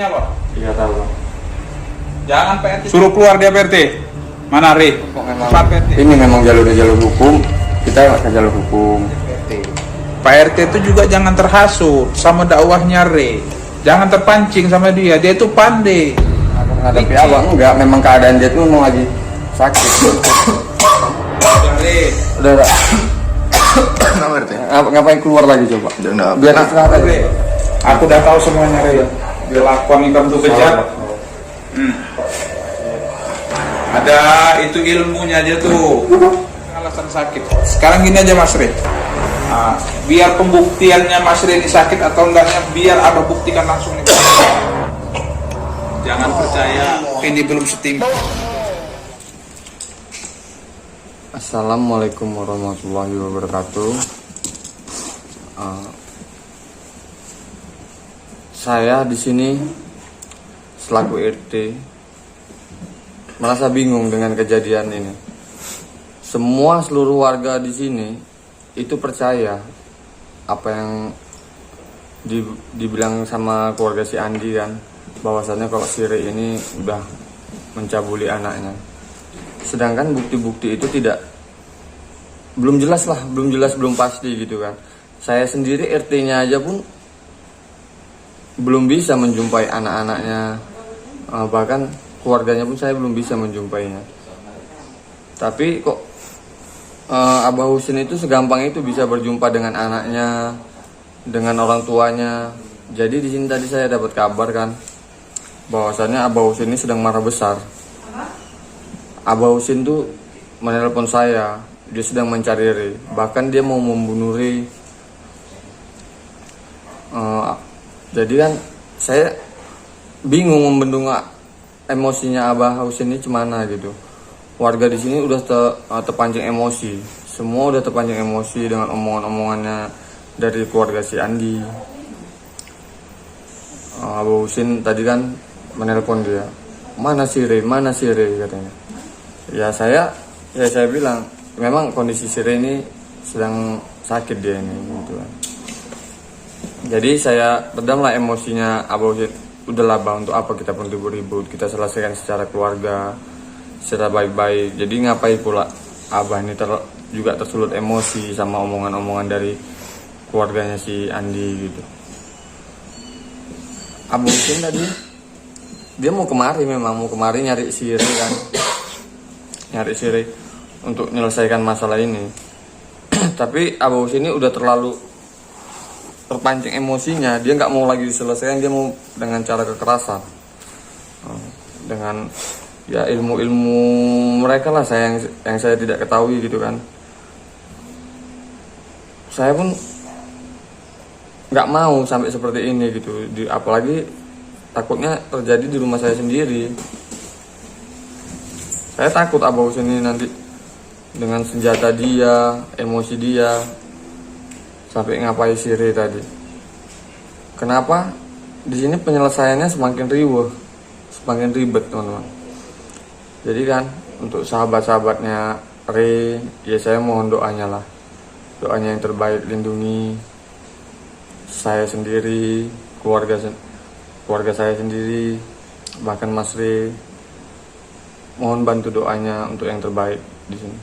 ilmunya, Pak? Iya tahu. Jangan Pak RT. Suruh keluar dia, Pak RT. Mana, Re? Memang, ini memang jalur hukum. Kita akan jalur hukum. Pak RT itu juga jangan terhasut sama dakwahnya, Re. Jangan terpancing sama dia. Dia itu pandai. Menghadapi abang enggak, memang keadaan dia tuh memang lagi sakit. Udah. Kenapa RT? Ngapain keluar lagi coba? Udah, Biar istirahat aja. Aku udah tahu semuanya, Re. Dilakukan kamu tuh kejam. Ada itu ilmunya aja tuh. Alasan sakit. Sekarang gini aja, Mas Re. Nah, biar pembuktiannya Mas Re ini sakit atau enggaknya, biar Abah buktikan langsung nih. Jangan percaya ini belum setimpal. Assalamualaikum warahmatullahi wabarakatuh. Saya di sini selaku RT merasa bingung dengan kejadian ini. Seluruh warga di sini itu percaya apa yang dibilang sama keluarga si Andi kan, bahwasannya kalau si Re ini udah mencabuli anaknya. Sedangkan bukti-bukti itu belum jelas, belum pasti gitu kan. Saya sendiri RT-nya aja pun belum bisa menjumpai anak-anaknya, bahkan keluarganya pun saya belum bisa menjumpainya. Tapi kok Abah Husin itu segampang itu bisa berjumpa dengan anaknya, dengan orang tuanya. Jadi di sini tadi saya dapat kabar kan, bahwasannya Abah Husin ini sedang marah besar. Abah Husin tuh menelpon saya, dia sedang mencari Re, bahkan dia mau membunuh Re. Jadi kan saya bingung membendung emosinya Abah Husin ini cemana gitu. Warga di sini udah terpancing emosi, semua udah terpancing emosi dengan omongan-omongannya dari keluarga si Andi. Abah Husin tadi kan menelpon dia, mana si Re katanya. Ya saya bilang memang kondisi si Re ini sedang sakit dia ini gitu kan. Jadi saya redamlah emosinya Abah Husin. Udahlah Bang, untuk apa kita pun ribut-ribut, kita selesaikan secara keluarga, secara baik-baik. Jadi ngapain pula Abah ini juga tersulut emosi sama omongan-omongan dari keluarganya si Andi gitu. Abah Husin tadi dia mau kemari nyari si Re kan, nyari si Re untuk menyelesaikan masalah ini. Tapi Abah Husin ini udah terlalu terpancing emosinya, dia nggak mau lagi diselesaikan, dia mau dengan cara kekerasan, dengan ya ilmu mereka lah yang saya tidak ketahui gitu kan. Saya pun nggak mau sampai seperti ini gitu, apalagi takutnya terjadi di rumah saya sendiri. Saya takut Abah Husin ini nanti dengan senjata dia, emosi dia, sampai ngapain si Re tadi. Kenapa di sini penyelesaiannya semakin ribet teman-teman. Jadi kan untuk sahabat-sahabatnya Re, ya saya mohon doanya lah, doanya yang terbaik, lindungi saya sendiri, keluarga saya sendiri, bahkan Mas Re. Mohon bantu doanya untuk yang terbaik di sini.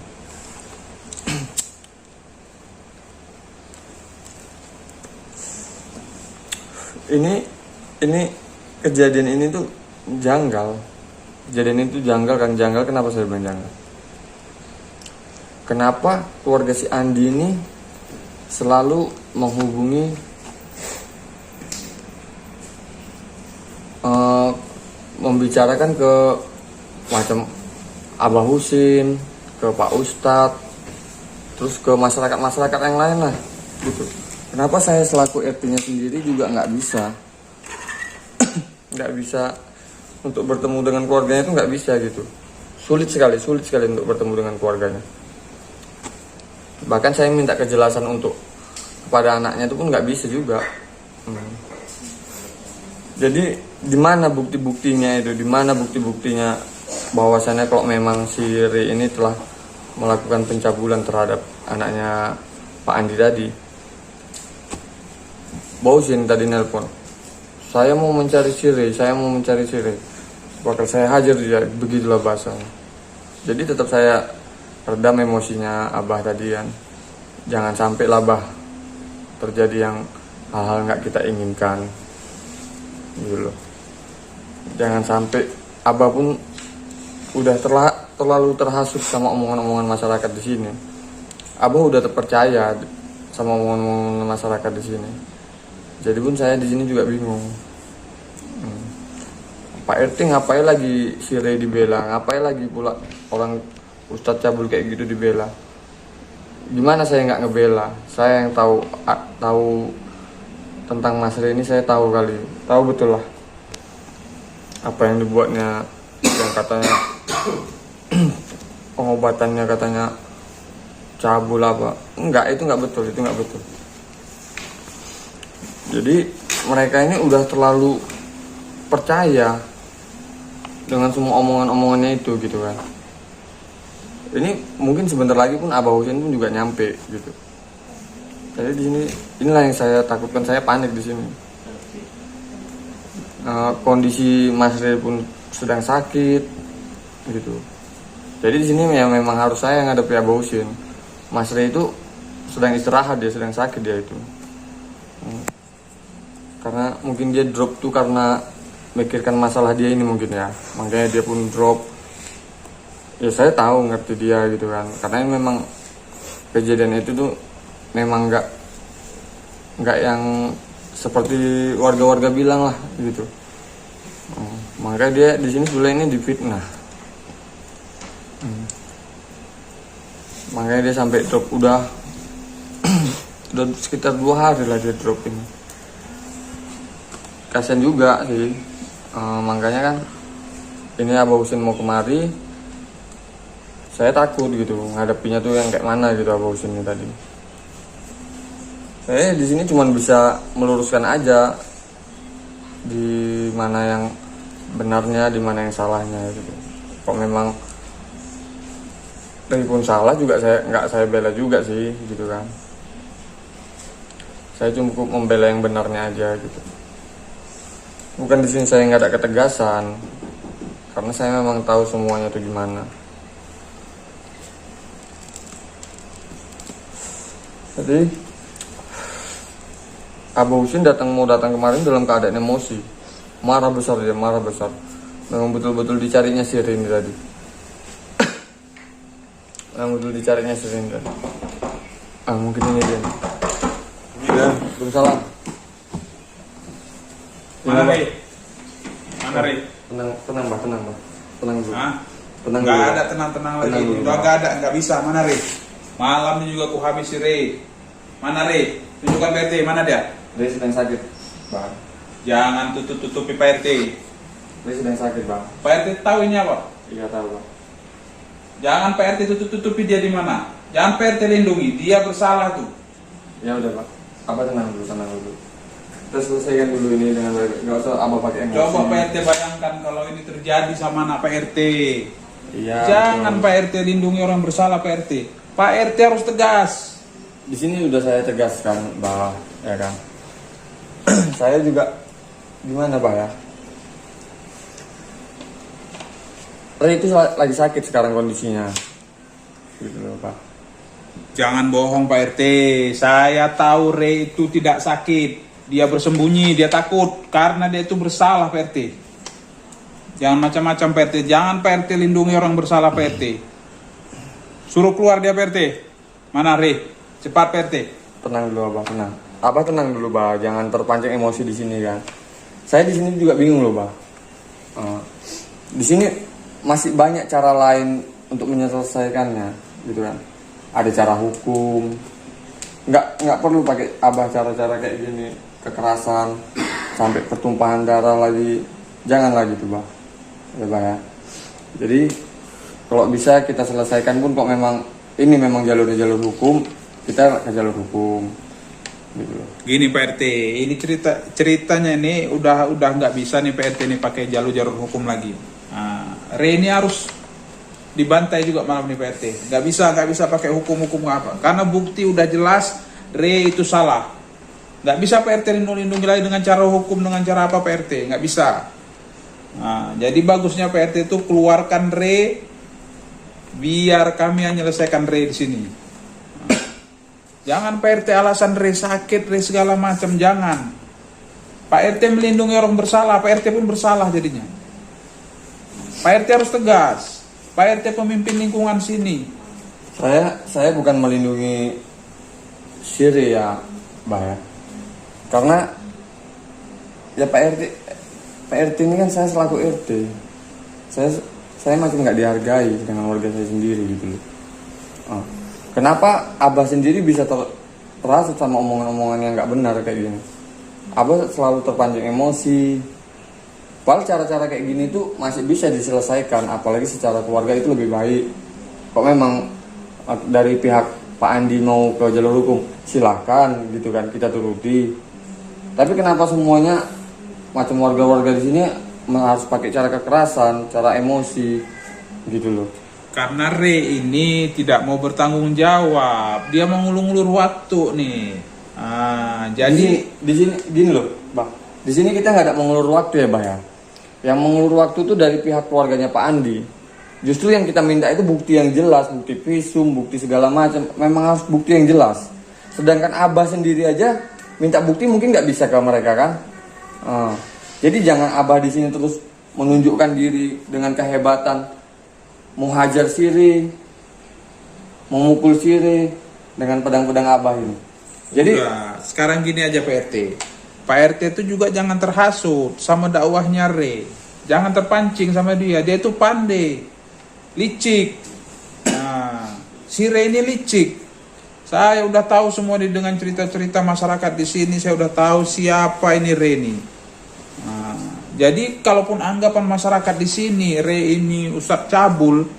Ini kejadian ini tuh janggal. Kejadian itu janggal kan, kenapa saya bilang janggal? Kenapa keluarga si Andi ini selalu menghubungi membicarakan ke macam Abah Husin, ke Pak Ustadz, terus ke masyarakat yang lain lah gitu. Kenapa saya selaku RT-nya sendiri juga nggak bisa untuk bertemu dengan keluarganya, itu nggak bisa gitu. Sulit sekali untuk bertemu dengan keluarganya. Bahkan saya minta kejelasan untuk kepada anaknya itu pun nggak bisa juga. Jadi di mana bukti-buktinya itu? Di mana bukti-buktinya bahwasannya kalau memang si Re ini telah melakukan pencabulan terhadap anaknya Pak Andi tadi? Bausin tadi nelpon, Saya mau mencari Sire, bakal saya hajar dia, begitulah bahasanya. Jadi tetap saya redam emosinya Abah tadi kan. Jangan sampai lah Bah terjadi yang hal-hal nggak kita inginkan gitu loh. Jangan sampai Abah pun udah terlalu terhasut sama omongan-omongan masyarakat di sini. Abah udah terpercaya sama omongan-omongan masyarakat di sini. Jadi pun saya di sini juga bingung. Pak RT ngapain lagi Sire dibela? Ngapain lagi pula orang Ustadz cabul kayak gitu dibela? Gimana saya nggak ngebela? Saya yang tahu tentang Mas Re ini, saya tahu kali, tahu betul lah apa yang dibuatnya, yang katanya pengobatannya katanya cabul apa? Enggak, itu nggak betul, Jadi mereka ini udah terlalu percaya dengan semua omongan-omongannya itu gitu kan. Ini mungkin sebentar lagi pun Abah Husin pun juga nyampe gitu. Jadi di sini inilah yang saya takutkan, saya panik di sini. Kondisi Mas Re pun sedang sakit gitu. Jadi di sini ya memang harus saya yang ngadepi Abah Husin. Mas Re itu sedang istirahat, dia sedang sakit dia itu. Karena mungkin dia drop tuh karena mikirkan masalah dia ini mungkin ya, makanya dia pun drop. Ya saya tahu, ngerti dia gitu kan, karena ini memang kejadian itu tuh memang nggak yang seperti warga-warga bilang lah gitu. Makanya dia di sini sebenarnya ini difitnah. Makanya dia sampai drop udah sekitar 2 hari lah dia drop ini. Kasian juga sih. Makanya kan ini Abah Husin mau kemari, saya takut gitu ngadapinya tuh yang kayak mana gitu Abah Husin ini tadi. Saya di sini cuma bisa meluruskan aja di mana yang benarnya, di mana yang salahnya gitu. Kok memang pun salah juga saya bela juga sih gitu kan. Saya cukup membela yang benarnya aja gitu. Bukan di sini saya nggak ada ketegasan, karena saya memang tahu semuanya itu gimana. Jadi Abah Husin mau datang kemarin dalam keadaan emosi, marah besar. Memang betul-betul dicarinya Sire ini tadi. Mungkin ini dia. Ya, belum salah. Mana Re? Tenang Bah. Tenang dulu. Tenang nggak dulu. ada tenang lagi. Tenang dulu, Udah Bah. nggak ada, nggak bisa. Mana Re? Malam ini juga ku habis Re. Mana Re? Tunjukkan Pak RT, mana dia? Dia sedang sakit, Bang. Jangan tutupi Pak RT. Dia sedang sakit, Bang. Pak RT tahu ini apa? Iya tahu, Bang. Jangan Pak RT tutupi dia di mana. Jangan Pak RT lindungi, dia bersalah tuh. Ya udah, Pak. Abah tenang dulu. Kita selesaikan dulu ini dengan baik. Nggak usah Abah pakai emosi. Coba Pak RT bayangkan kalau ini terjadi sama anak Pak RT. Iya. Jangan betul. Pak RT lindungi orang bersalah Pak RT. Pak RT harus tegas. Di sini udah saya tegaskan, Bah, ya kan. Saya juga gimana, Bah ya? Re itu lagi sakit sekarang kondisinya. Gitu loh, Pak. Jangan bohong Pak RT. Saya tahu Re itu tidak sakit. Dia bersembunyi, dia takut karena dia itu bersalah Pak RT. Jangan macam-macam Pak RT. Jangan Pak RT lindungi orang bersalah Pak RT. Suruh keluar dia Pak RT. Mana Re? Cepat Pak RT. Tenang dulu, Abah, tenang. Abah tenang dulu, Bah. Jangan terpancing emosi di sini kan. Saya di sini juga bingung loh, Bah. Di sini masih banyak cara lain untuk menyelesaikannya, gitu kan. Ada cara hukum. Nggak perlu pakai Abah cara-cara kayak gini, kekerasan sampai pertumpahan darah lagi. Jangan lagi tuh, Bah. Ya, Bah ya. Jadi kalau bisa kita selesaikan pun kok memang ini memang jalur hukum, kita ke jalur hukum. Gitu loh. Gini Pak RT, ini ceritanya ini udah nggak bisa nih Pak RT ini pakai jalur hukum lagi. Re ini harus dibantai juga malam nih Pak RT. Nggak bisa pakai hukum apa, karena bukti udah jelas Re itu salah. Nggak bisa Pak RT lindungi lagi dengan cara hukum, dengan cara apa Pak RT? Nggak bisa. Nah, jadi bagusnya Pak RT itu keluarkan re, biar kami yang menyelesaikan re di sini. Nah, jangan Pak RT alasan re sakit, re segala macam, jangan. Pak RT melindungi orang bersalah, Pak RT pun bersalah jadinya. Pak RT harus tegas. Pak RT pemimpin lingkungan sini. Saya bukan melindungi Siri ya, Mbak ya. Karena ya Pak RT ini kan saya selaku RT. Saya masih nggak dihargai dengan warga saya sendiri gitu loh. Kenapa Abah sendiri bisa terasut sama omongan-omongan yang nggak benar kayak gini? Abah selalu terpancing emosi. Padahal cara-cara kayak gini tuh masih bisa diselesaikan, apalagi secara keluarga itu lebih baik. Kok memang dari pihak Pak Andi mau ke jalur hukum, silahkan gitu kan, kita turuti. Tapi kenapa semuanya macam warga-warga di sini harus pakai cara kekerasan, cara emosi gitu loh? Karena Re ini tidak mau bertanggung jawab, dia mau ngulur-ngulur waktu nih. Jadi di sini gini loh, Bang. Di sini kita nggak ada mengulur waktu ya, Bang ya. Yang mengulur waktu itu dari pihak keluarganya Pak Andi. Justru yang kita minta itu bukti yang jelas, bukti visum, bukti segala macam. Memang harus bukti yang jelas. Sedangkan Abah sendiri aja minta bukti mungkin nggak bisa ke mereka kan. Jadi jangan Abah di sini terus menunjukkan diri dengan kehebatan, mau hajar Siri, memukul Siri dengan pedang-pedang Abah ini. Jadi sekarang gini aja Pak RT. Pak RT itu juga jangan terhasut sama dakwahnya Re. Jangan terpancing sama dia. Dia itu pandai, licik. Nah, si Re ini licik. Saya udah tahu semua dengan cerita-cerita masyarakat di sini. Saya udah tahu siapa ini Re ini. Nah, jadi kalaupun anggapan masyarakat di sini Re ini Ustadz cabul,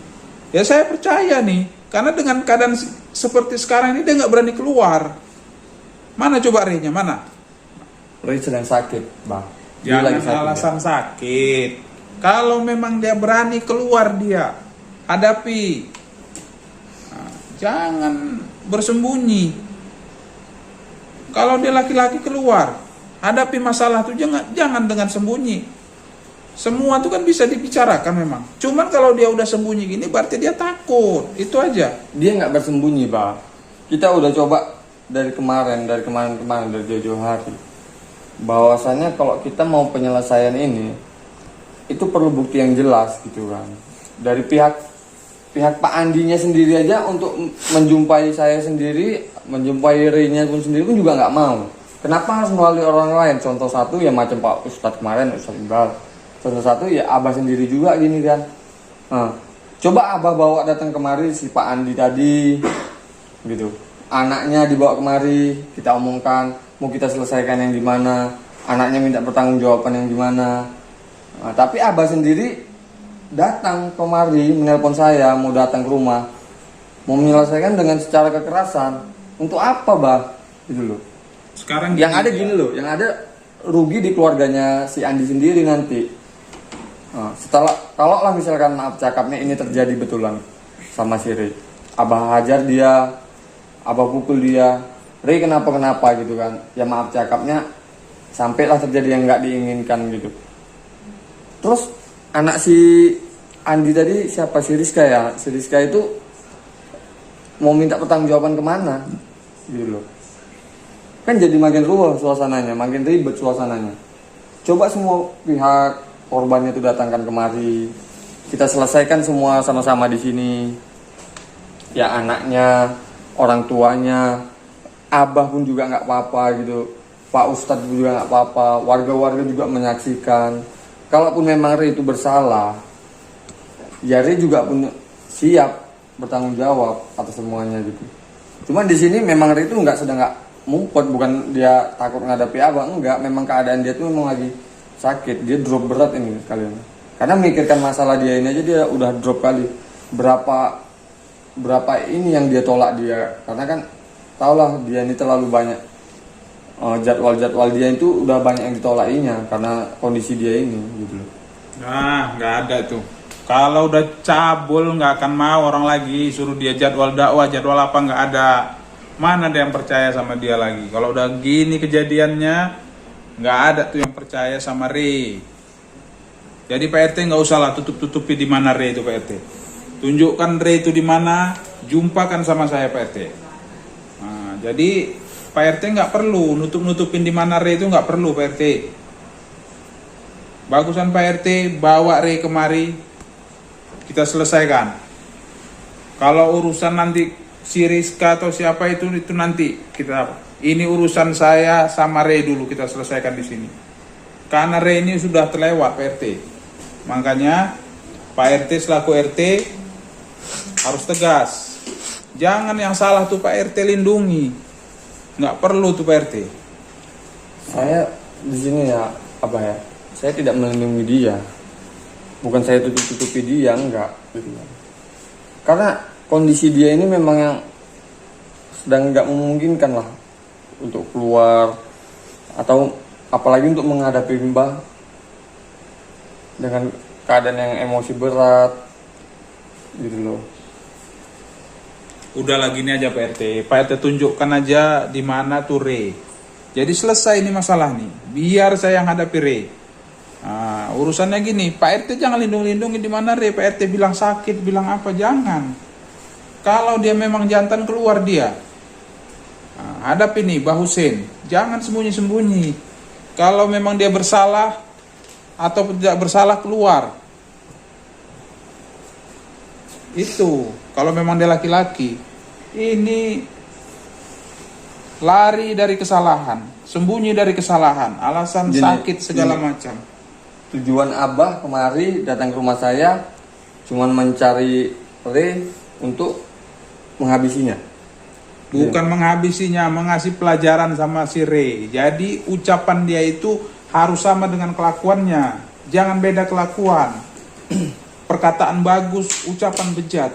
ya saya percaya nih. Karena dengan keadaan seperti sekarang ini dia nggak berani keluar. Mana coba Re-nya, mana? Re sedang sakit, Bang. Jangan lagi alasan sakit. Kalau memang dia berani keluar, dia hadapi. Nah, jangan bersembunyi. Kalau dia laki-laki keluar, hadapi masalah itu jangan dengan sembunyi. Semua itu kan bisa dibicarakan memang. Cuman kalau dia udah sembunyi gini berarti dia takut. Itu aja. Dia nggak bersembunyi, Bang. Kita udah coba dari kemarin dari jauh-jauh hari, bahwasannya kalau kita mau penyelesaian ini itu perlu bukti yang jelas gitu kan. Dari pihak Pak Andinya sendiri aja untuk menjumpai saya sendiri, menjumpai Re-nya pun sendiri pun juga nggak mau. Kenapa harus melalui orang lain? Contoh satu ya macam Pak Ustadz kemarin, Ustadz Iqbal. Contoh satu ya Abah sendiri juga gini kan. Coba Abah bawa datang kemari si Pak Andi tadi gitu. Anaknya dibawa kemari, kita omongkan mau kita selesaikan yang gimana, anaknya minta pertanggungjawaban yang gimana. Tapi Abah sendiri datang kemari menelpon saya mau datang ke rumah, mau menyelesaikan dengan secara kekerasan. Untuk apa, Bah? Gitu loh. Sekarang yang ada gini loh, yang ada rugi di keluarganya si Andi sendiri nanti. Setelah kalau lah misalkan maaf cakapnya ini terjadi betulan sama si Re, Abah hajar dia, Abah pukul dia, Re kenapa gitu kan, ya maaf cakapnya sampailah terjadi yang nggak diinginkan gitu. Terus anak si Andi tadi siapa, si Rizka ya, si Rizka itu mau minta pertanggungjawaban kemana gitu loh. Kan jadi makin ruwet suasananya, makin ribet suasananya. Coba semua pihak korbannya itu datangkan kemari, kita selesaikan semua sama-sama di sini. Ya anaknya, orang tuanya, Abah pun juga nggak apa-apa gitu, Pak Ustadz juga nggak apa-apa, warga-warga juga menyaksikan. Kalaupun memang Re itu bersalah, ya Re juga pun siap bertanggung jawab atas semuanya gitu. Cuman di sini memang Re itu sedang nggak mumpet, bukan dia takut menghadapi Abah, enggak, memang keadaan dia tuh memang lagi sakit, dia drop berat ini kalian. Karena memikirkan masalah dia ini aja dia udah drop kali. Berapa ini yang dia tolak dia, karena kan tahulah dia ini terlalu banyak jadwal dia itu udah banyak yang ditolakinya karena kondisi dia ini gitu loh. Nah, nggak ada tuh. Kalau udah cabul nggak akan mau orang lagi suruh dia jadwal dakwah, jadwal apa nggak ada. Mana ada yang percaya sama dia lagi? Kalau udah gini kejadiannya, nggak ada tuh yang percaya sama Re. Jadi Pak RT nggak usah lah tutup-tutupi di mana Re itu Pak RT. Tunjukkan Re itu di mana, jumpakan sama saya Pak RT. Nah, jadi Pak RT nggak perlu nutup-nutupin di mana Re itu, nggak perlu Pak RT. Bagusan Pak RT bawa Re kemari, kita selesaikan. Kalau urusan nanti si Rizka atau siapa itu nanti kita. Ini urusan saya sama Re dulu kita selesaikan di sini. Karena Re ini sudah terlewat Pak RT. Makanya Pak RT selaku RT harus tegas. Jangan yang salah tuh Pak RT lindungi. Nggak perlu tuh Pak RT. Saya di sini ya, apa ya? Saya tidak melindungi dia. Bukan saya tutup-tutupi dia, enggak. Gitu. Karena kondisi dia ini memang yang sedang nggak memungkinkan lah untuk keluar atau apalagi untuk menghadapi Mbah dengan keadaan yang emosi berat gitu loh. Udah lagi ini aja Pak RT. Pak RT tunjukkan aja di mana tuh Re. Jadi selesai ini masalah nih. Biar saya yang hadapi Re. Nah, urusannya gini, Pak RT jangan lindungi di mana Re. Pak RT bilang sakit, bilang apa, jangan. Kalau dia memang jantan, keluar dia. Nah, hadapi nih Mbah Husin. Jangan sembunyi-sembunyi. Kalau memang dia bersalah atau tidak bersalah, keluar. Itu kalau memang dia laki-laki. Ini lari dari kesalahan, sembunyi dari kesalahan, alasan Jadi, sakit segala macam. Tujuan Abah kemari datang ke rumah saya cuman mencari Re untuk menghabisinya. Bukan menghabisinya, mengasih pelajaran sama si Re. Jadi ucapan dia itu harus sama dengan kelakuannya. Jangan beda kelakuan. Perkataan bagus, ucapan bejat.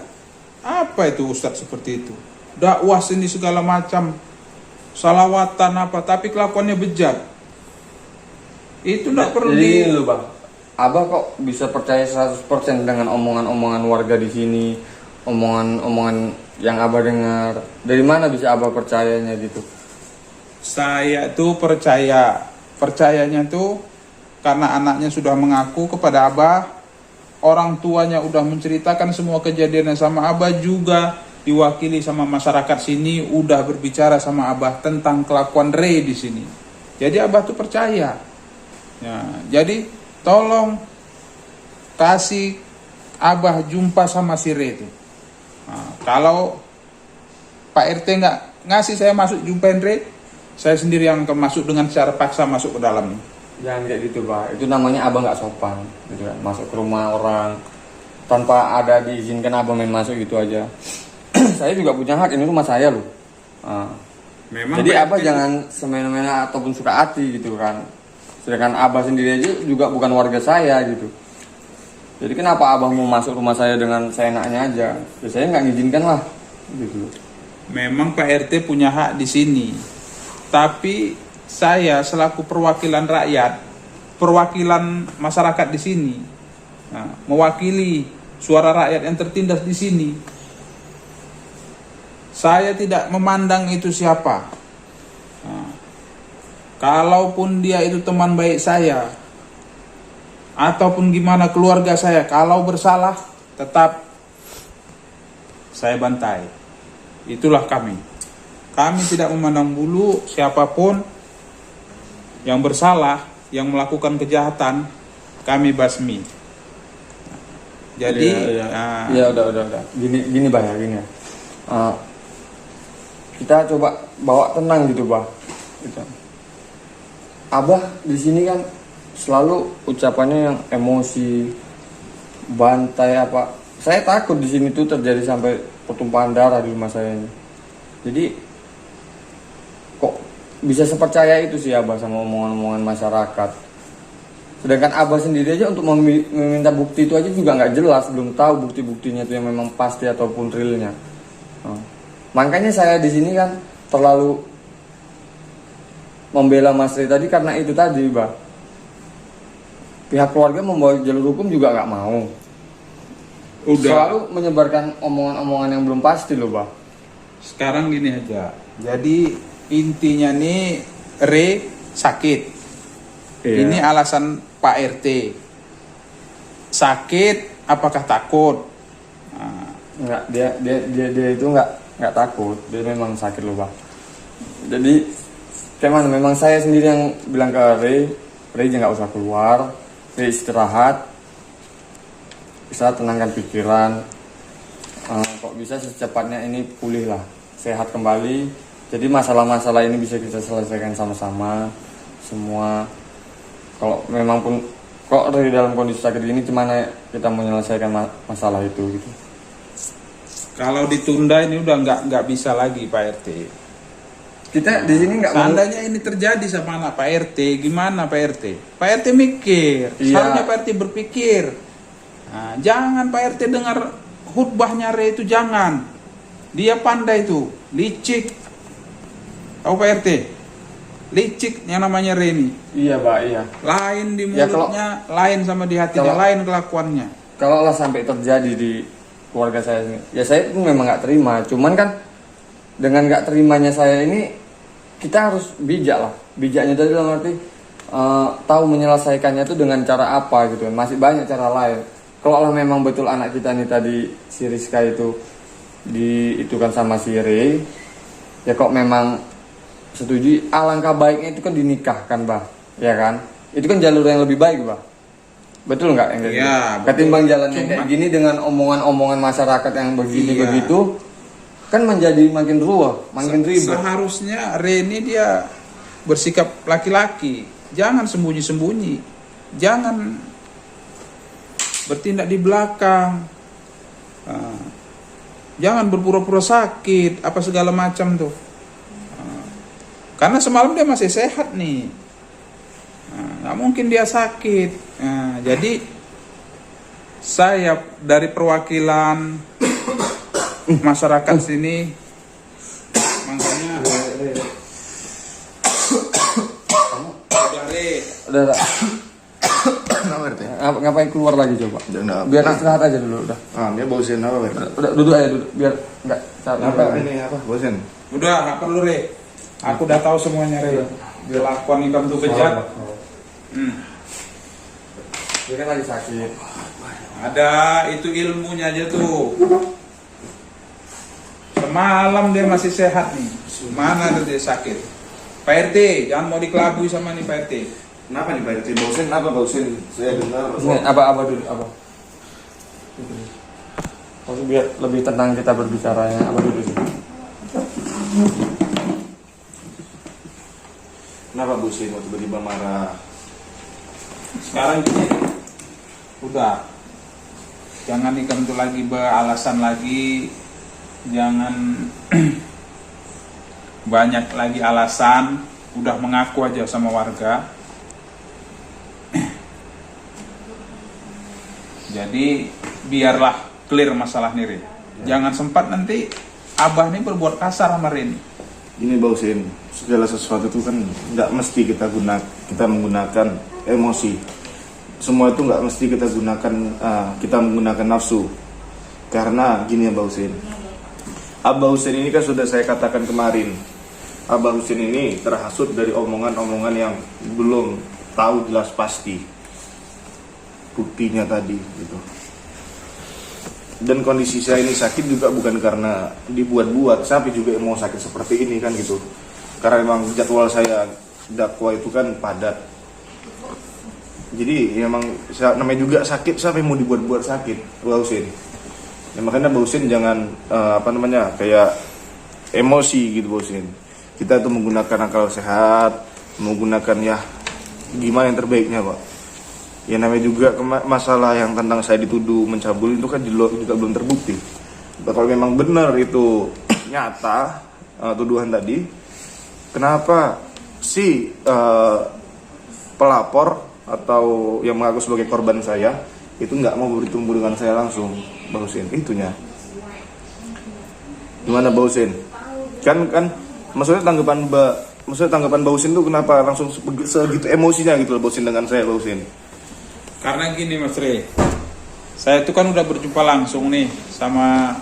Apa itu Ustadz seperti itu? Dakwah ini segala macam, salawatan apa, tapi kelakuannya bejat. Itu tidak perlu Jadi ini loh Bang, Abah kok bisa percaya 100% dengan omongan-omongan warga di sini, omongan-omongan yang Abah dengar. Dari mana bisa Abah percayanya gitu? Saya tuh percayanya tuh karena anaknya sudah mengaku kepada Abah, orang tuanya udah menceritakan semua kejadiannya sama Abah, juga diwakili sama masyarakat sini udah berbicara sama Abah tentang kelakuan Re di sini. Jadi Abah tuh percaya. Ya, jadi tolong kasih Abah jumpa sama si Re itu. Nah, kalau Pak RT nggak ngasih saya masuk jumpain Re, saya sendiri yang akan masuk dengan secara paksa masuk ke dalam. Jangan kayak gitu Pak, itu namanya Abah nggak sopan gitu kan. Masuk ke rumah orang tanpa ada diizinkan Abah main masuk gitu aja. Saya juga punya hak, ini rumah saya loh. Memang Jadi Pak Abah RT jangan semena-mena ataupun suka hati gitu kan. Sedangkan Abah sendiri aja juga bukan warga saya gitu. Jadi kenapa Abah mau masuk rumah saya dengan seenaknya aja? Ya saya nggak ngizinkan lah gitu. Memang Pak RT punya hak di sini. Tapi saya selaku perwakilan rakyat, perwakilan masyarakat di sini, nah, mewakili suara rakyat yang tertindas di sini. Saya tidak memandang itu siapa. Nah, kalaupun dia itu teman baik saya, ataupun gimana keluarga saya, kalau bersalah tetap saya bantai. Itulah kami. Kami tidak memandang bulu siapapun yang bersalah, yang melakukan kejahatan, kami basmi. Jadi, ya udah. Gini Bah ya, gini ya. Kita coba bawa tenang gitu Bah. Gitu. Abah di sini kan selalu ucapannya yang emosi, bantai apa. Saya takut di sini tuh terjadi sampai pertumpahan darah di rumah saya ini. Jadi kok bisa sepercaya itu sih Abah sama omongan-omongan masyarakat. Sedangkan Abah sendiri aja untuk meminta bukti itu aja juga nggak jelas, belum tahu bukti-buktinya itu yang memang pasti ataupun realnya. Makanya saya di sini kan terlalu membela Mas Ri tadi karena itu tadi, Bah. Pihak keluarga membawa jalur hukum juga nggak mau. udah Selalu menyebarkan omongan-omongan yang belum pasti loh, Bah. sekarang gini aja. Jadi intinya nih Re sakit. Iya. Ini alasan Pak RT. Sakit, apakah takut? Nah, Enggak, dia itu enggak takut. Dia memang sakit loh, Pak. Jadi kayak mana? Memang saya sendiri yang bilang ke Ray jangan usah keluar, Ray istirahat, bisa tenangkan pikiran. Kok bisa secepatnya ini pulih lah, sehat kembali. Jadi masalah-masalah ini bisa kita selesaikan sama-sama semua. Kalau memang pun kok Ray dalam kondisi sakit gini, gimana kita menyelesaikan masalah itu gitu? kalau ditunda ini udah nggak bisa lagi Pak RT. Kita di sini nggak mau. Seandainya ini terjadi sama anak Pak RT, gimana Pak RT? Pak RT mikir, Iya. seharusnya Pak RT berpikir. Nah, jangan Pak RT dengar khutbahnya Re itu, jangan. Dia pandai itu, licik. Tahu Pak RT? Licik yang namanya Re ini. Iya, Pak, iya. Lain di Ya, mulutnya, lain sama di hatinya, kalau- lain kelakuannya. Kalau lah sampai terjadi di keluarga saya ini, ya saya pun memang nggak terima. Cuman kan dengan nggak terimanya saya ini, kita harus bijak lah. Bijaknya dari dalam arti tahu menyelesaikannya itu dengan cara apa gitu. Masih banyak cara lain. Kalau lah memang betul anak kita nih tadi si Rizka itu kan sama si Ray, ya kok memang setuju, alangkah baiknya itu kan dinikahkan, Bah. Ya kan? Itu kan jalur yang lebih baik, Bah. Betul nggak yang kayak Iya, gitu? betul. Ketimbang jalannya Cuma- kayak gini dengan omongan-omongan masyarakat yang begini Iya. begitu, kan menjadi makin ruwet, makin ribet. Seharusnya Re ini dia bersikap laki-laki, jangan sembunyi-sembunyi, jangan bertindak di belakang. Nah, jangan berpura-pura sakit, apa segala macam tuh. Karena semalam dia masih sehat nih. Nggak mungkin dia sakit. Jadi saya dari perwakilan masyarakat sini, makanya udah Re, Udah, Kenapa RT? ngapain keluar lagi coba? Jangan Biar istirahat aja dulu, udah. Dia bosen apa RT? Udah duduk aja duduk, biar nggak capek. Apa ini apa? Bosen? udah nggak perlu Re. Aku udah tahu semuanya Re. Kelakuan ikan tuh bejat. Dia kan lagi sakit. Ada itu ilmunya aja tuh. Semalam dia masih sehat nih. Mana ada dia sakit? Pak RT, jangan mau dikelabui sama nih Pak RT. Kenapa nih Pak RT? Bosen apa bosen? Saya dengar. Sini, apa dulu, apa? Maksud biar lebih tenang kita berbicaranya, apa dulu sih? Kenapa bosen waktu tiba-tiba marah? Sekarang gini, udah, jangan ikan tuh lagi beralasan lagi, jangan banyak lagi alasan, udah mengaku aja sama warga. Jadi biarlah clear masalah nih Rin. Jangan sempat nanti abah nih berbuat kasar sama Rin. Ini bosen. Segala sesuatu itu kan nggak mesti kita menggunakan emosi. Semua itu nggak mesti kita menggunakan nafsu. Karena gini ya Mbak Husin. Abah Husin ini kan sudah saya katakan kemarin. Abah Husin ini terhasut dari omongan-omongan yang belum tahu jelas pasti buktinya tadi gitu. Dan kondisi saya ini sakit juga bukan karena dibuat-buat, sampai juga mau sakit seperti ini kan gitu. Karena memang jadwal saya dakwah itu kan padat. Jadi memang namanya juga sakit, siapa yang mau dibuat-buat sakit, Mbak Husin. Ya, makanya Mbak Husin jangan kayak emosi gitu Mbak Husin. Kita tuh menggunakan akal sehat, menggunakan ya gimana yang terbaiknya Pak. Ya namanya juga masalah yang tentang saya dituduh mencabul itu kan juga belum terbukti. Kalau memang benar itu nyata tuduhan tadi, kenapa si pelapor atau yang mengaku sebagai korban saya itu nggak mau bertemu dengan saya langsung, Mbak Husin? Itunya. Gimana Mbak Husin? Kan maksudnya tanggapan Mbak Husin itu kenapa langsung segitu emosinya gitu Mbak Husin dengan saya, Mbak Husin? Karena gini Mas Re, saya itu kan udah berjumpa langsung nih sama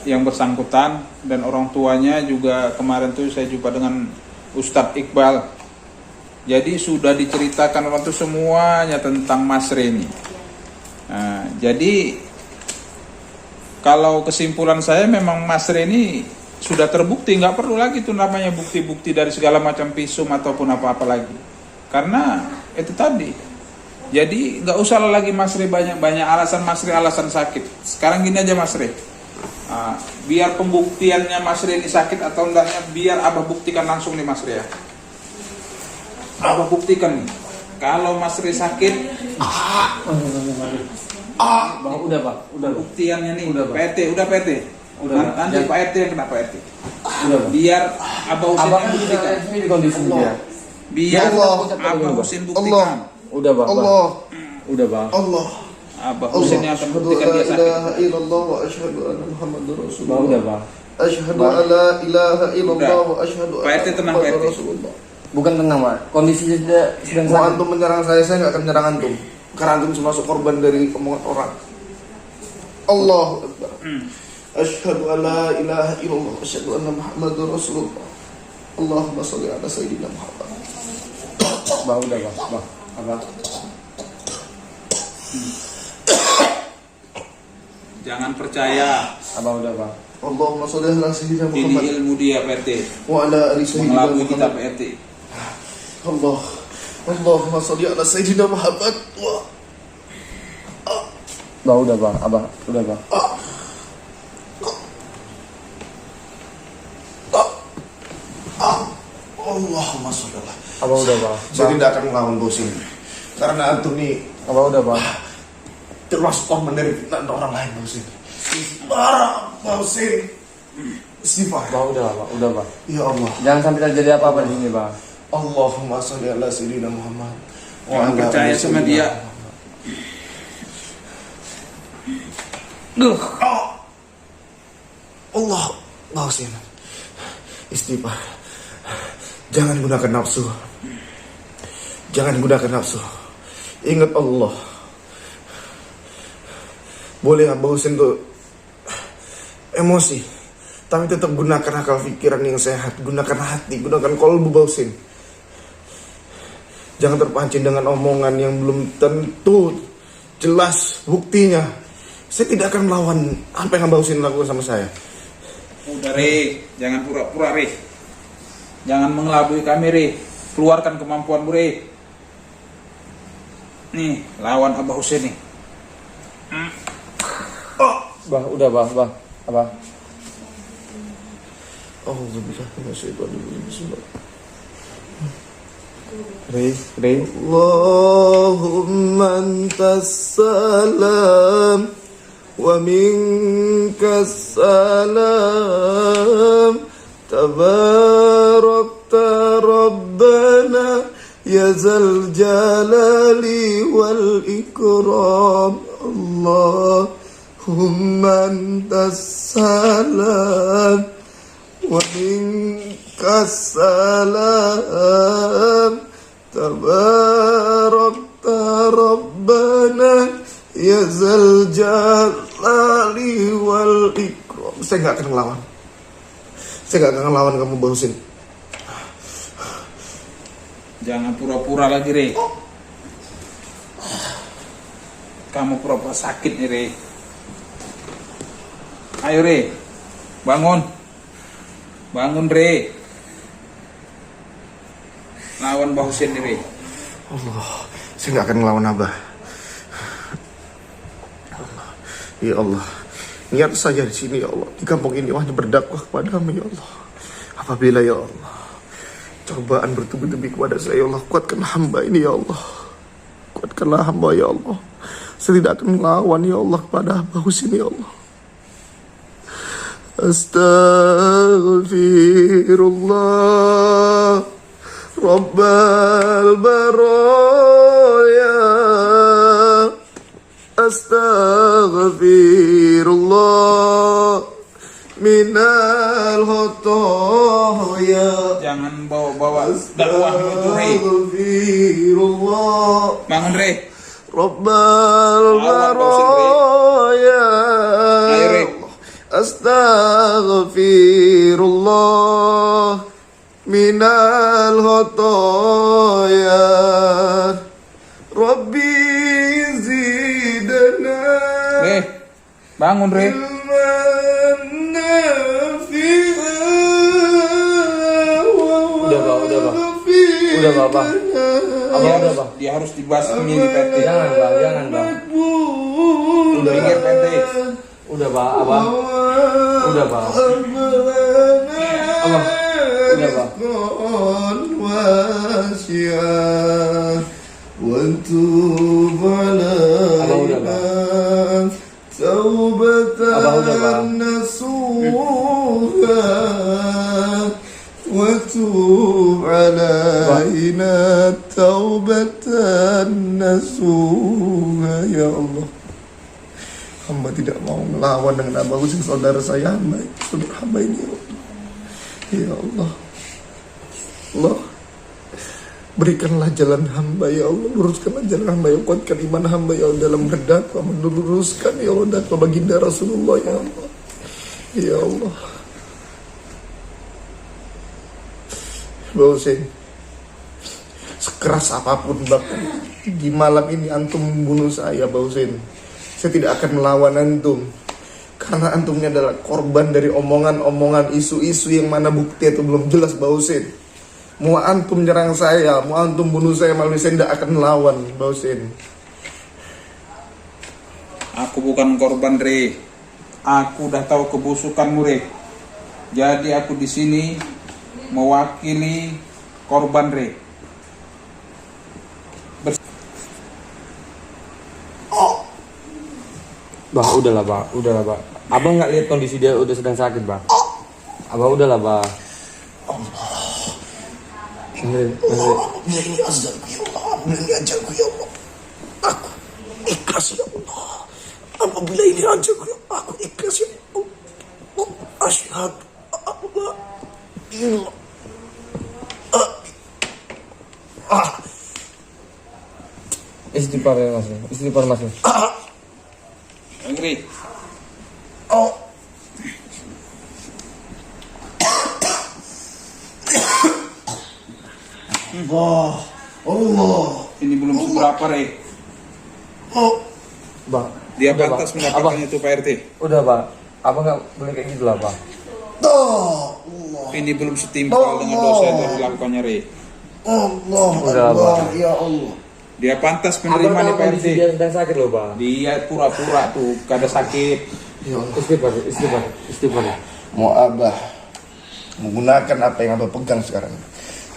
yang bersangkutan dan orang tuanya juga. Kemarin tuh saya jumpa dengan Ustadz Iqbal. Jadi sudah diceritakan orang tuh semuanya tentang Mas Reni. Nah, jadi kalau kesimpulan saya memang Mas Reni sudah terbukti, nggak perlu lagi tuh namanya bukti-bukti dari segala macam visum ataupun apa-apa lagi. Karena itu tadi. Jadi nggak usah lagi Mas Re banyak alasan Mas Re alasan sakit. Sekarang gini aja Mas Re. Biar pembuktiannya Mas Re ini sakit atau enggaknya, biar Abah buktikan langsung nih Mas Re ya. Abah buktikan nih. Kalau Mas Re sakit, Udah Pak, udah. buktiannya nih. Udah, Pak. PT, udah PT. Udah, Pak. Nanti Pak RT yang kena Pak RT. Udah Pak. Biar Abah Husin Abang yang kan buktikan. ini di kondisi dia. Biar Allah. Abah Husin Allah. buktikan. Udah Pak. Allah, Udah Pak. Allah, Abah Husin yang akan Asyhadu buktikan an dia la sakit. ilaha illallah wa asyhadu anna Muhammadar Pak Rasulullah. udah Pak. Asyhadu an la ilaha illallah Udah. wa asyhadu Pak RT tenang, Pak RT. Rasulullah. Bukan tenang Pak. Kondisinya sedang Mau sakit. antum menyerang saya nggak akan menyerang antum. Karena antum termasuk korban dari omongan orang. Allahu Akbar. Asyhadu an la ilaha illallah wa asyhadu anna Muhammadar Rasulullah. Allahumma shalli ala sayyidina Muhammad. Pak udah Pak. Pak. Apa? Jangan percaya. Apa udah Pak? Allahumma shalli ala sayyidina Ini Muhammad ilmu dia Pak RT. wa ala ali sayyidina Mengelabui kita Pak Muhammad. RT. Allah. Allahumma shalli ala sayyidina Muhammad wa Pak udah Pak. Apa? Udah Pak. Allahumma shalli ala. Apa udah Pak? Saya tidak akan melawan bos ini. Karena antum nih Apa udah Pak? termasuk korban dari fitnah orang lain bos ini. Parah bos ini. Istighfar. Pak udah Pak. Udah Pak. Ya Allah. Jangan sampai terjadi apa-apa di sini Pak. Allahumma shalli ala sayyidina Muhammad. Jangan ala percaya ali sama sayyidina dia. Muhammad. Allah, bos ini. Istighfar. Jangan gunakan nafsu. Jangan gunakan nafsu. Ingat Allah. Boleh Abah Husin tuh emosi, tapi tetap gunakan akal pikiran yang sehat. Gunakan hati, gunakan kolbu Abah Husin. Jangan terpancing dengan omongan yang belum tentu jelas buktinya. Saya tidak akan melawan apa yang Abah Husin lakukan sama saya. Udah Re, jangan pura-pura Re. Jangan mengelabui kami Re. Keluarkan kemampuanmu Re. Nih, lawan Abah Husin nih. Bah, udah Bah. Bah. Apa? Re. Allahumma antas salam wa minkas salam tabarakta rabbana ya zal jalali wal ikram. Allahumma antas salam wa minkas salam tabarakta rabbana ya zal jalali wal ikram. Saya gak akan ngelawan. Saya gak akan ngelawan kamu Abah Husin. Jangan pura-pura lagi Re. Kamu pura-pura sakit nih Re. Ayo Re, bangun. Bangun Re. Lawan Abah Husin nih Re. Allah, saya gak akan ngelawan Abah. Ya Allah, niat saja di sini ya Allah, di kampung ini hanya berdakwah kepadamu ya Allah. Apabila ya Allah cobaan bertubi-tubi kepada saya ya Allah, kuatkan hamba ini ya Allah. Kuatkanlah hamba ya Allah. Saya tidak akan melawan ya Allah kepada Abah Husin ya Allah. Astaghfirullah Rabbal baraya. Astaghfirullah minal khotoya. Jangan bawa-bawa dakwahmu itu Re. Astaghfirullah Bangun Re. Rabbal Lawan Abah Husin, Re. baraya. Ayo Re. Astaghfirullah minal khotoya. Rabbi zidana Re, bangun Re. ilman nafi'a Udah, Pak. Udah, Pak. Udah, Pak. Abang udah, Pak. Dia harus dibasmi di PT. Jangan, Bang. Jangan, Bang. Udah pinggir PT. Udah, Pak. Abang. Udah, Pak. Abang. Udah, Pak. وتوب علينا توبة نصوحا وتوب علينا توبة نصوحا. Ya Allah, hamba tidak mau melawan dengan Abah Husin, saudara saya, saudara hamba ini. Ya Allah, Allah, berikanlah jalan hamba ya Allah, luruskanlah jalan hamba ya, kuatkan iman hamba ya Allah dalam berdakwah, meluruskan ya Allah dakwah baginda Rasulullah ya Allah. Ya Allah, Mbak Husin, sekeras apapun bahkan di malam ini antum membunuh saya Mbak Husin, saya tidak akan melawan antum, karena antum ini adalah korban dari omongan-omongan, isu-isu yang mana bukti itu belum jelas Mbak Husin. Mau antum nyerang saya, mau antum bunuh saya, malah saya tidak akan melawan, Mbak Husin. Aku bukan korban Re. Aku udah tahu kebusukanmu Re. Jadi aku di sini mewakili korban Re. Bah, udahlah, Pak. Udahlah, Pak. Abang nggak lihat kondisi dia udah sedang sakit, Pak. Abang udahlah, Pak. Beri ajalku ya Allah, beri ajalku ya Allah. Aku ikhlas ya Allah. Apabila ini ajalku ya Allah, aku ikhlas ya Allah. Asyhadu Allah ilah. Istighfar ya, Mas. Istighfar, Mas. Angri. Allah. Ini belum seberapa Re. Bang, Dia udah, pantas Pak. mendapatkan Abang, itu Pak RT. udah, Pak. Abang nggak boleh kayak gitu lah, Pak. Ini belum setimpal dengan dosa yang telah dilakukannya Re. Allah. Udah, Pak. Ya Allah. Dia pantas Abang menerima tahu nih Pak RT. kondisi dia sedang sakit loh, Pak. Dia pura-pura tuh kada sakit. Ya Allah. Istighfar. Mau Abah menggunakan apa yang Abah pegang sekarang.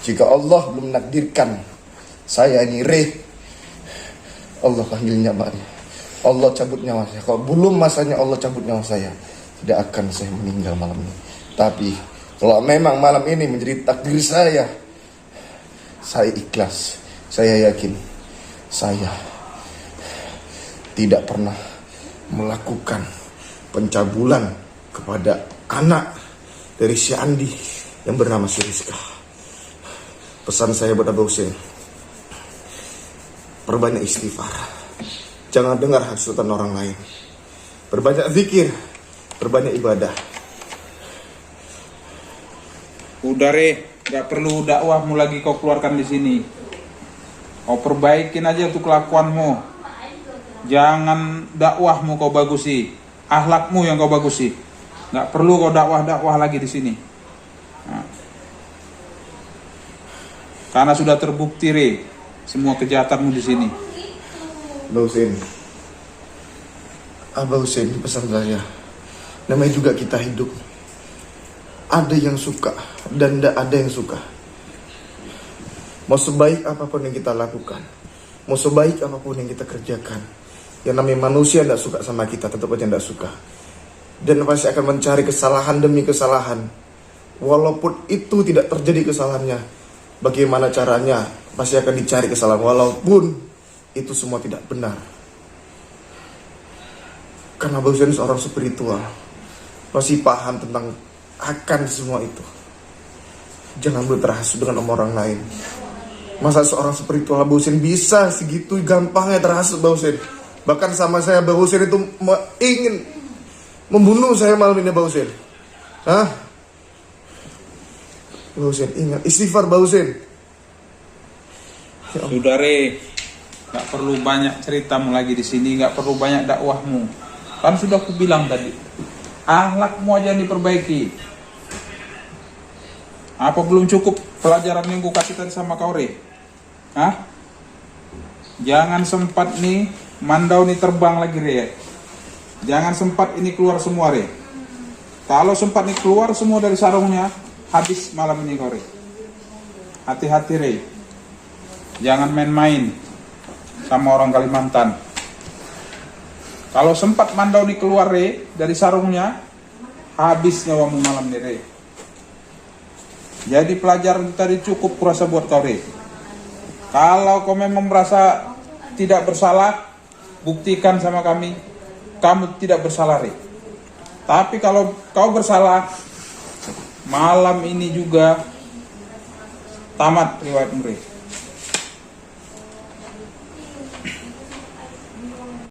Jika Allah belum menakdirkan saya ini Re, Allah panggil nyawanya, Allah cabut nyawa saya. Kalau belum masanya Allah cabut nyawa saya, tidak akan saya meninggal malam ini. Tapi kalau memang malam ini menjadi takdir saya ikhlas. Saya yakin saya tidak pernah melakukan pencabulan kepada anak dari si Andi yang bernama si Rizka. Pesan saya buat Abah Husin, perbanyak istighfar, jangan dengar hasutan orang lain, perbanyak zikir, perbanyak ibadah. Udah Re, gak perlu dakwahmu lagi kau keluarkan di sini. Kau perbaikin aja untuk kelakuanmu. Jangan dakwahmu kau bagusi, akhlakmu yang kau bagusi. Gak perlu kau dakwah lagi di sini. Nah. Karena sudah terbukti Re, semua kejahatanmu di sini. Abah Husin, Abah Husin, pesan saya, namanya juga kita hidup. Ada yang suka dan tidak ada yang suka. Mau sebaik apapun yang kita lakukan, mau sebaik apapun yang kita kerjakan, yang namanya manusia tidak suka sama kita, tetap aja tidak suka. Dan pasti akan mencari kesalahan demi kesalahan. Walaupun itu tidak terjadi kesalahannya, bagaimana caranya, pasti akan dicari kesalahan. Walaupun itu semua tidak benar. Karena Abah Husin seorang spiritual, pasti paham tentang akan semua itu. Jangan boleh terhasut dengan orang lain. Masa seorang spiritual Abah Husin bisa segitu gampangnya terhasut Abah Husin? Bahkan sama saya Abah Husin itu ingin membunuh saya malam ini, Pak Husin. Hah? Pak Husin, ingat istighfar, Pak Husin. Ya Allah. Sudah Re, nggak perlu banyak ceritamu lagi di sini, nggak perlu banyak dakwahmu. Kan sudah aku bilang tadi, akhlakmu aja yang diperbaiki. Apa belum cukup pelajaran yang ku kasih tadi sama kau Re? Hah? Jangan sempat nih mandau nih terbang lagi Re. Jangan sempat ini keluar semua Re. Kalau sempat nih keluar semua dari sarungnya, habis malam ini kau Re. Hati-hati Re. Jangan main-main sama orang Kalimantan. Kalau sempat mandau nih keluar Re dari sarungnya, habis nyawamu malam nih Re. Jadi pelajaran tadi cukup kurasa buat kau Re. Kalau kau memang merasa tidak bersalah, buktikan sama kami, kamu tidak bersalah Re. Tapi kalau kau bersalah, malam ini juga tamat riwayatmu Re.